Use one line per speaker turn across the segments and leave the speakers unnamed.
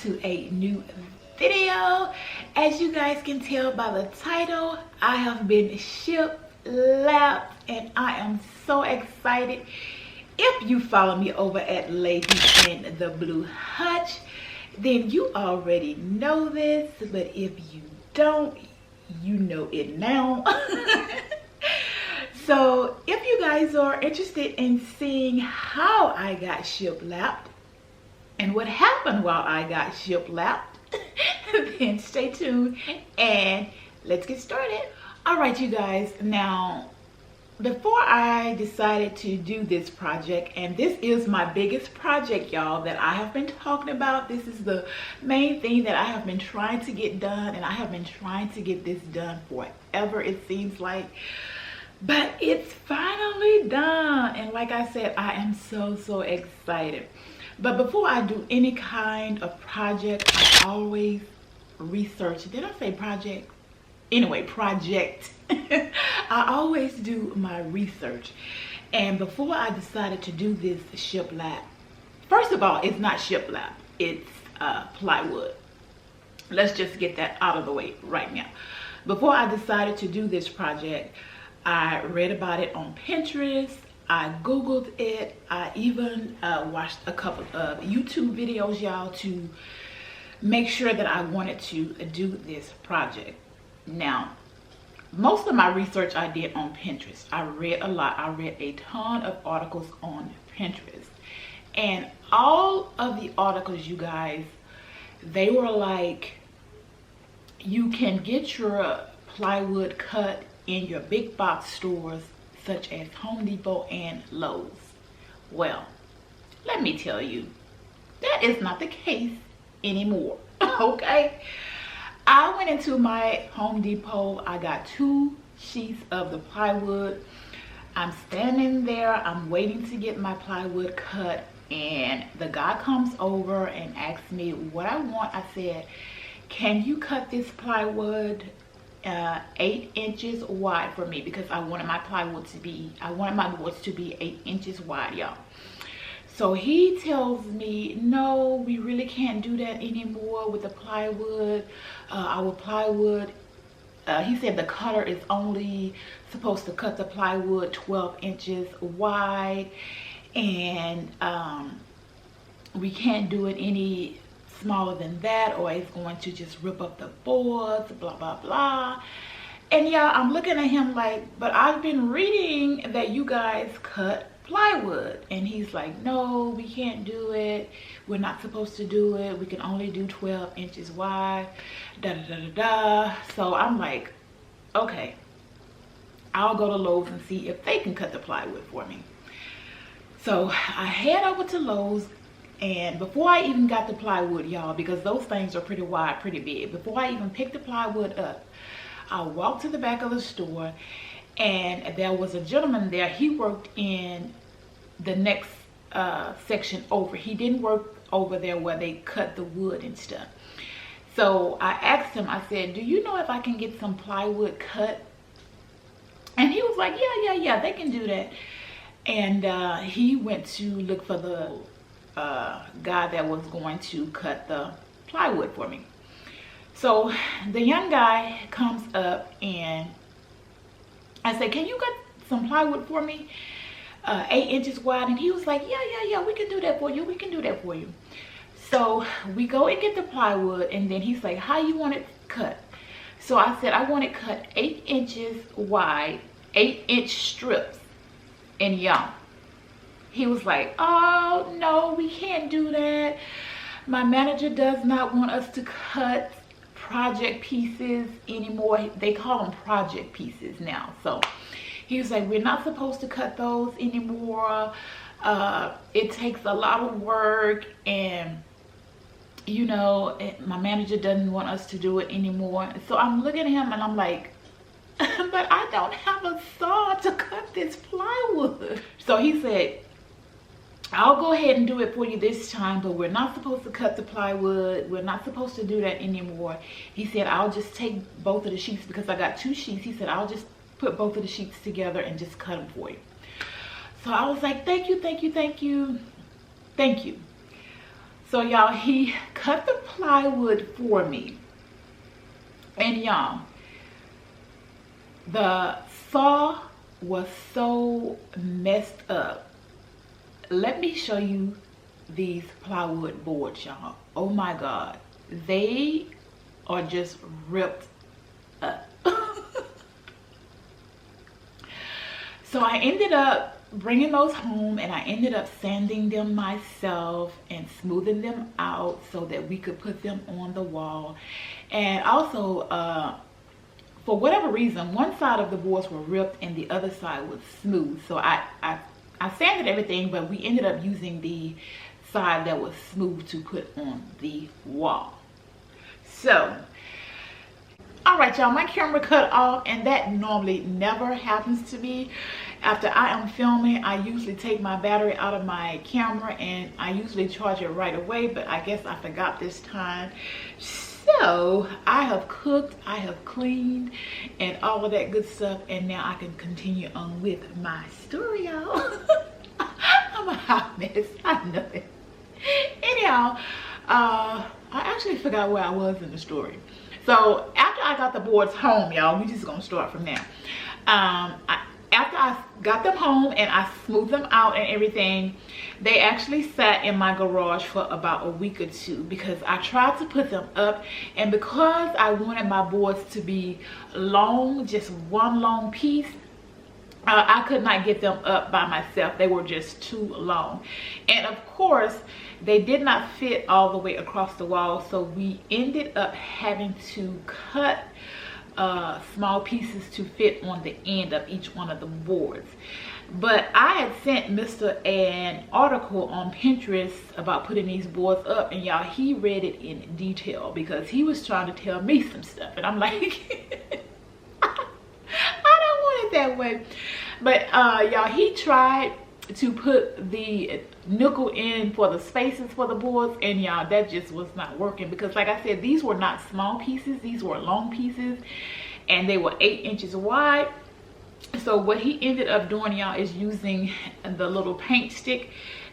to a new video. As you guys can tell by the title, I have been shiplapped and I am so excited. If you follow me over at Lady in the Blue Hutch, then you already know this, but if you don't, you know it now. So if you guys are interested in seeing how I got shiplapped and what happened while I got shiplapped, then stay tuned and let's get started. All right, you guys, now before I decided to do this project, and this is my biggest project, y'all, that I have been talking about. This is the main thing that I have been trying to get done, and I have been trying to get this done forever, it seems like. But it's finally done, and like I said, I am so excited. But before I do any kind of project, I always research. Did I say project? Anyway, project. I always do my research. And before I decided to do this shiplap, first of all, it's not shiplap, it's plywood. Let's just get that out of the way right now. Before I decided to do this project, I read about it on Pinterest. I Googled it. I even watched a couple of YouTube videos, y'all, to make sure that I wanted to do this project. Now, most of my research I did on Pinterest. I read a lot. I read a ton of articles on Pinterest. And all of the articles, you guys, they were like, you can get your plywood cut in your big box stores such as Home Depot and Lowe's. Well, let me tell you, that is not the case anymore. Okay, I went into my Home Depot. I got 2 sheets of the plywood. I'm standing there, I'm waiting to get my plywood cut, and the guy comes over and asks me what I want. I said, can you cut this plywood 8 inches wide for me, because I wanted my boards to be 8 inches wide, y'all. So he tells me, no, we really can't do that anymore with the plywood. Our plywood, he said the cutter is only supposed to cut the plywood 12 inches wide, and we can't do it any smaller than that, or it's going to just rip up the boards, blah blah blah. And yeah, I'm looking at him like, but I've been reading that you guys cut plywood. And he's like, no, we can't do it, we're not supposed to do it, we can only do 12 inches wide, da da da da da. So I'm like, okay, I'll go to Lowe's and see if they can cut the plywood for me. So I head over to Lowe's. And before I even got the plywood, y'all, because those things are pretty wide, pretty big, before I even picked the plywood up, I walked to the back of the store, and there was a gentleman there. He worked in the next section over. He didn't work over there where they cut the wood and stuff. So I asked him, I said, do you know if I can get some plywood cut? And he was like, yeah, they can do that. And he went to look for the guy that was going to cut the plywood for me. So the young guy comes up and I said, can you cut some plywood for me 8 inches wide? And he was like, yeah, we can do that for you, So we go and get the plywood, and then he's like, how you want it cut? So I said, I want it cut 8 inches wide, 8-inch strips. And y'all, he was like, oh no, we can't do that. My manager does not want us to cut project pieces anymore. They call them project pieces now. So he was like, we're not supposed to cut those anymore. It takes a lot of work, and you know, my manager doesn't want us to do it anymore. So I'm looking at him and I'm like, but I don't have a saw to cut this plywood. So he said, I'll go ahead and do it for you this time, but we're not supposed to cut the plywood. We're not supposed to do that anymore. He said, I'll just take both of the sheets, because I got 2 sheets. He said, I'll just put both of the sheets together and just cut them for you. So I was like, thank you. So y'all, he cut the plywood for me. And y'all, the saw was so messed up. Let me show you these plywood boards, y'all. Oh my God, they are just ripped up. So I ended up bringing those home, and I ended up sanding them myself and smoothing them out so that we could put them on the wall. And also, for whatever reason, one side of the boards were ripped and the other side was smooth. So I sanded everything, but we ended up using the side that was smooth to put on the wall. So, all right, y'all, my camera cut off, and that normally never happens to me. After I am filming, I usually take my battery out of my camera and I usually charge it right away, but I guess I forgot this time. So I have cooked, I have cleaned, and all of that good stuff, and now I can continue on with my story, y'all. I'm a hot mess, I know it. Anyhow, I actually forgot where I was in the story. So after I got the boards home, y'all, we just gonna start from there. After I got them home and I smoothed them out and everything, they actually sat in my garage for about a week or two because I tried to put them up, and because I wanted my boards to be long, just one long piece, I could not get them up by myself. They were just too long. And of course, they did not fit all the way across the wall, so we ended up having to cut small pieces to fit on the end of each one of the boards. But I had sent Mr. an article on Pinterest about putting these boards up, and y'all, he read it in detail because he was trying to tell me some stuff, and I'm like, I don't want it that way. But y'all, he tried to put the nickel in for the spaces for the boards, and y'all, that just was not working because, like I said, these were not small pieces, these were long pieces, and they were 8 inches wide. So what he ended up doing, y'all, is using the little paint stick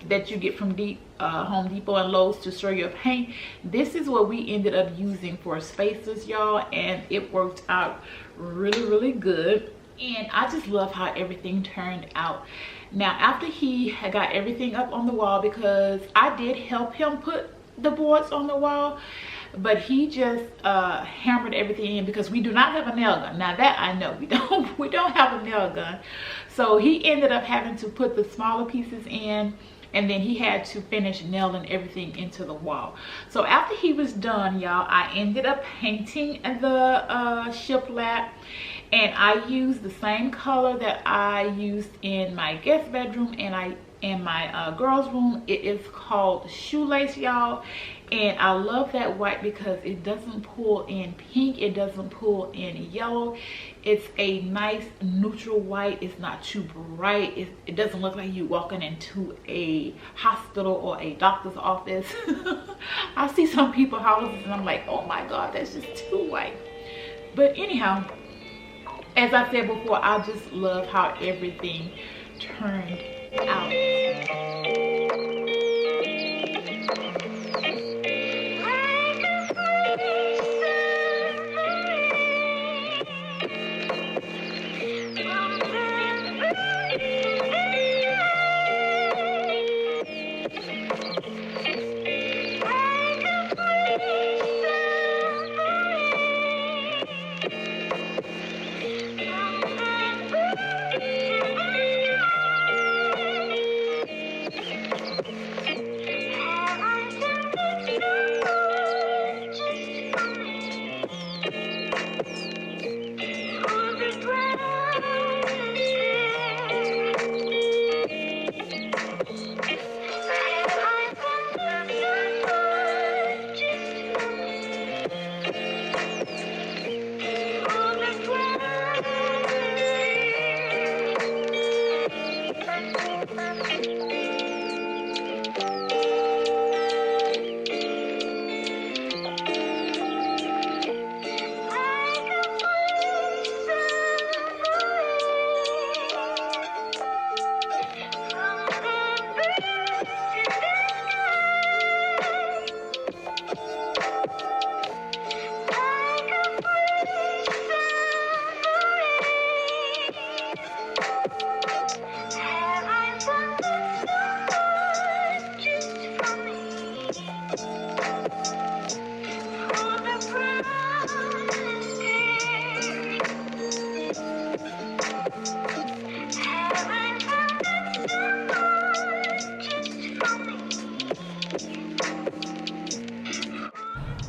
that you get from Home Depot and Lowe's to stir your paint. This is what we ended up using for spacers, y'all, and it worked out really good. And I just love how everything turned out. Now, after he had got everything up on the wall, because I did help him put the boards on the wall, but he just hammered everything in because we do not have a nail gun. Now that I know, we don't have a nail gun. So he ended up having to put the smaller pieces in, and then he had to finish nailing everything into the wall. So after he was done, y'all, I ended up painting the shiplap, and I used the same color that I used in my guest bedroom and in my girls room. It is called Shoelace, y'all, and I love that white because it doesn't pull in pink, it doesn't pull in yellow. It's a nice neutral white. It's not too bright. It doesn't look like you walking into a hospital or a doctor's office. I see some people houses and I'm like, oh my God, that's just too white. But anyhow, as I said before, I just love how everything turned out.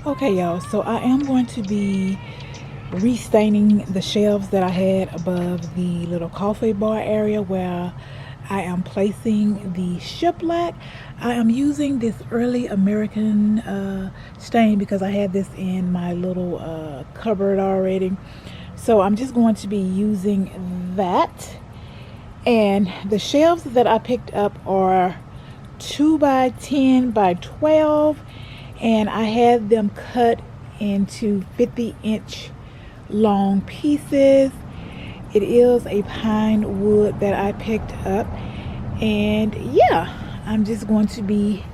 Okay, y'all, so I am going to be restaining the shelves that I had above the little coffee bar area where I am placing the shiplack. I am using this early American stain because I had this in my little cupboard already. So I'm just going to be using that. And the shelves that I picked up are 2 by 10 by 12, and I had them cut into 50-inch long pieces. It is a pine wood that I picked up, and yeah, I'm just going to be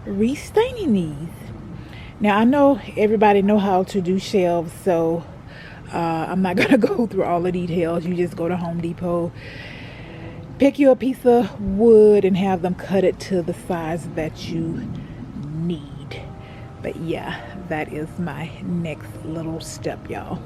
restaining these. Now I know everybody know how to do shelves, so I'm not gonna go through all the details. You just go to Home Depot, pick you a piece of wood, and have them cut it to the size that you need. But yeah, that is my next little step, y'all.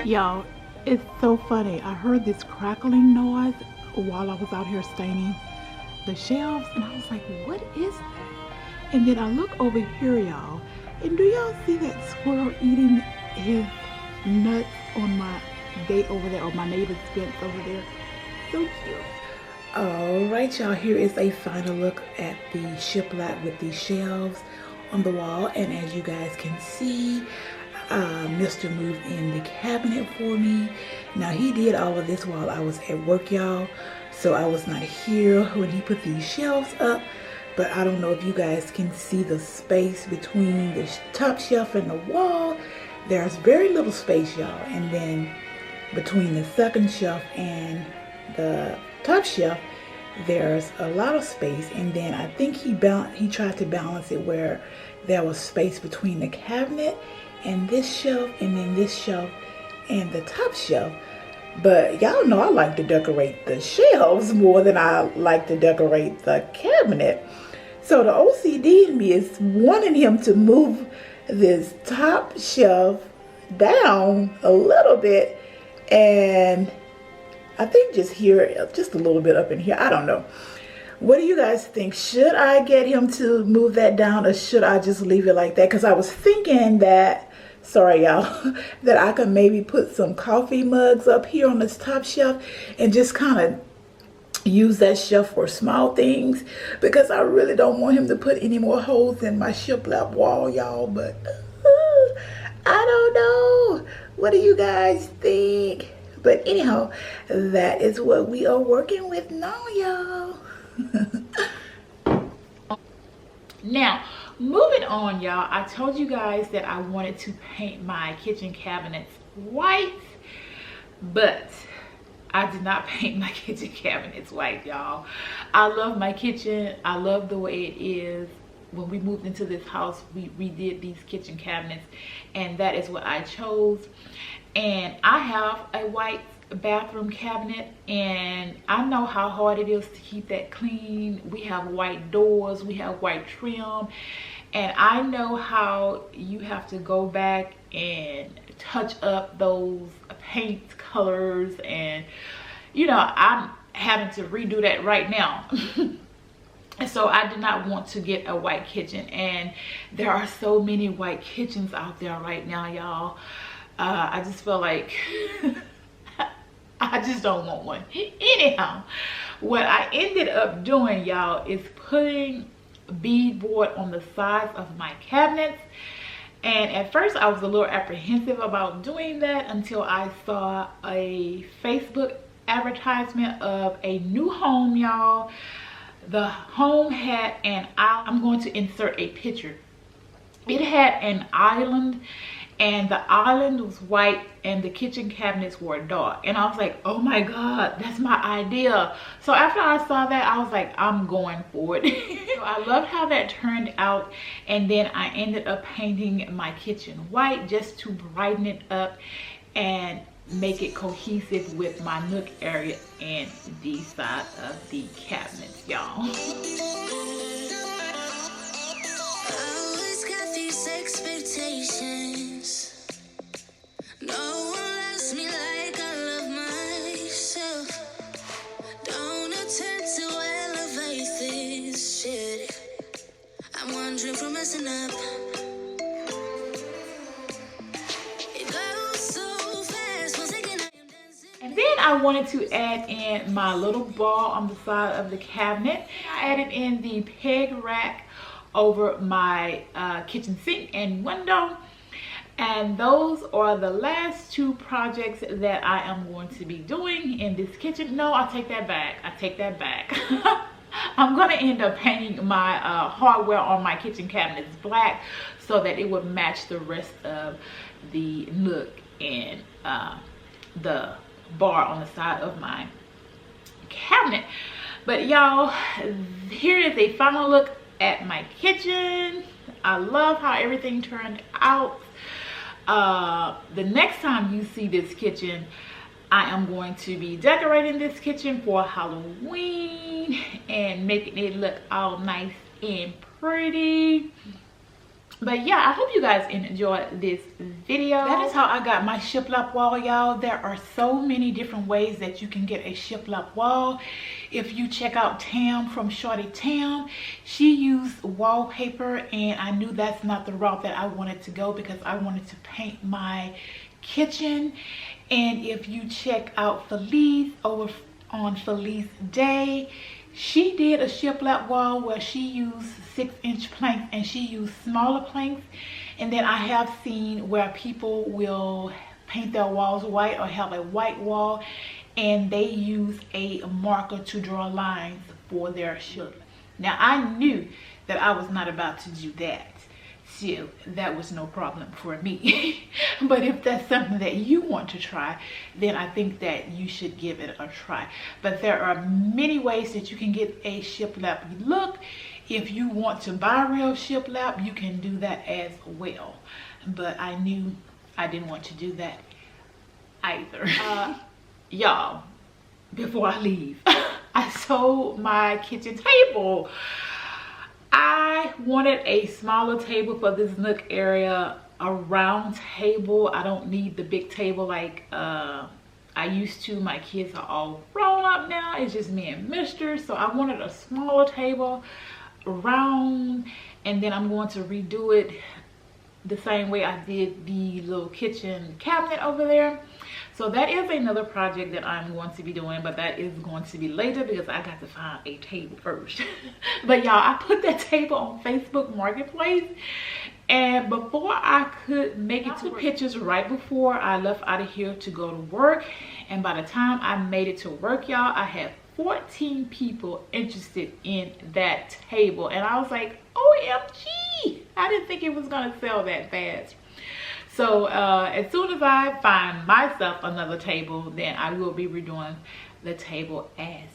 Y'all, it's so funny. I heard this crackling noise while I was out here staining the shelves, and I was like, what is that? And then I look over here, y'all, and do y'all see that squirrel eating his nuts on my gate over there, or my neighbor's fence over there? So cute. All right, y'all, here is a final look at the shiplap with the shelves on the wall. And as you guys can see, Mr. moved in the cabinet for me. Now, he did all of this while I was at work, y'all, so I was not here when he put these shelves up. But I don't know if you guys can see the space between the top shelf and the wall. There's very little space, y'all. And then between the second shelf and the top shelf, there's a lot of space. And then I think he tried to balance it where there was space between the cabinet and this shelf, and then this shelf and the top shelf. But y'all know I like to decorate the shelves more than I like to decorate the cabinet. So the OCD in me is wanting him to move this top shelf down a little bit, and I think just here, just a little bit up in here. I don't know. What do you guys think? Should I get him to move that down, or should I just leave it like that? Because I was thinking that, sorry y'all, that I could maybe put some coffee mugs up here on this top shelf and just kind of use that shelf for small things, because I really don't want him to put any more holes in my shiplap wall, y'all. But I don't know. What do you guys think? But anyhow, that is what we are working with now, y'all. Now, moving on, y'all, I told you guys that I wanted to paint my kitchen cabinets white, but I did not paint my kitchen cabinets white, y'all. I love my kitchen. I love the way it is. When we moved into this house, we redid these kitchen cabinets, and that is what I chose. And I have a white bathroom cabinet, and I know how hard it is to keep that clean. We have white doors, we have white trim, and I know how you have to go back and touch up those paint colors, and you know, I'm having to redo that right now. And so I did not want to get a white kitchen, and there are so many white kitchens out there right now, y'all. I just feel like I just don't want one. Anyhow, what I ended up doing, y'all, is putting beadboard on the sides of my cabinets. And at first I was a little apprehensive about doing that until I saw a Facebook advertisement of a new home, y'all. The home had an island. I'm going to insert a picture. It had an island, and the island was white and the kitchen cabinets were dark. And I was like, oh my God, that's my idea. So after I saw that, I was like, I'm going for it. So I loved how that turned out. And then I ended up painting my kitchen white just to brighten it up and make it cohesive with my nook area and the side of the cabinets, y'all.
Expectations. No one loves me like I love myself. Don't attempt to elevate this shit. I'm wondering from messing up. It goes so fast. Once again, I am dancing.
And then I wanted to add in my little bar on the side of the cabinet. I added in the peg rack over my kitchen sink and window. And those are the last two projects that I am going to be doing in this kitchen. No, I take that back. I take that back. I'm going to end up painting my hardware on my kitchen cabinets black so that it would match the rest of the nook and the bar on the side of my cabinet. But y'all, here is a final look at my kitchen. I love how everything turned out. The next time you see this kitchen, I am going to be decorating this kitchen for Halloween and making it look all nice and pretty. But yeah, I hope you guys enjoyed this video. That is how I got my shiplap wall, y'all. There are so many different ways that you can get a shiplap wall. If you check out Tam from Shorty Tam, she used wallpaper, and I knew that's not the route that I wanted to go because I wanted to paint my kitchen. And if you check out Felice over on Felice Day, she did a shiplap wall where she used 6-inch planks and she used smaller planks. And then I have seen where people will paint their walls white or have a white wall and they use a marker to draw lines for their shiplap. Now I knew that I was not about to do that, so that was no problem for me. But if that's something that you want to try, then I think that you should give it a try. But there are many ways that you can get a shiplap look. If you want to buy real shiplap, you can do that as well. But I knew I didn't want to do that either. Y'all, before I leave, I sold my kitchen table. I wanted a smaller table for this nook area, a round table. I don't need the big table like I used to. My kids are all grown up now. It's just me and Mister. So I wanted a smaller table, round, and then I'm going to redo it the same way I did the little kitchen cabinet over there. So that is another project that I'm going to be doing, but that is going to be later because I got to find a table first. But y'all, I put that table on Facebook Marketplace, and before I could make it to pictures, right before I left out of here to go to work, and by the time I made it to work, y'all, I had 14 people interested in that table, and I was like, OMG, I didn't think it was gonna sell that fast. So as soon as I find myself another table, then I will be redoing the table as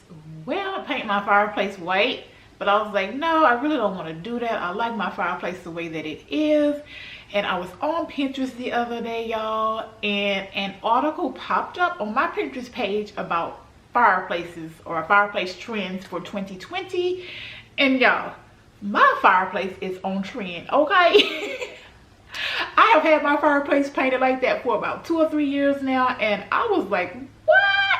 well. I paint my fireplace white, but I was like, no, I really don't want to do that. I like my fireplace the way that it is. And I was on Pinterest the other day, y'all, and an article popped up on my Pinterest page about fireplaces or fireplace trends for 2020. And y'all, my fireplace is on trend, okay? I have had my fireplace painted like that for about 2 or 3 years now, and I was like, what?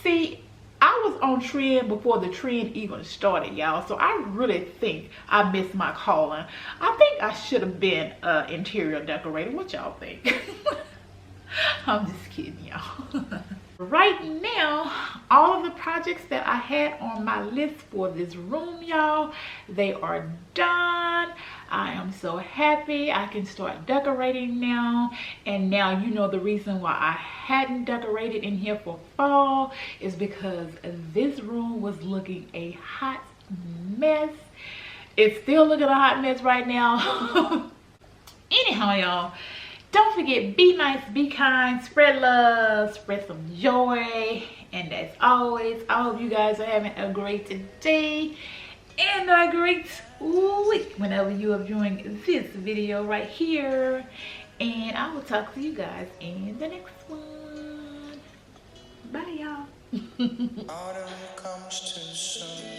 See, I was on trend before the trend even started, y'all. So I really think I missed my calling. I think I should have been an interior decorator. What y'all think? I'm just kidding, y'all. Right now, all of the projects that I had on my list for this room, y'all, they are done. I am so happy. I can start decorating now. And now you know the reason why I hadn't decorated in here for fall is because this room was looking a hot mess. It's still looking a hot mess right now. Anyhow, y'all, don't forget, be nice, be kind, spread love, spread some joy. And as always, I hope you guys are having a great day and a great week whenever you are viewing this video right here. And I will talk to you guys in the next one. Bye, y'all.
Autumn comes too soon.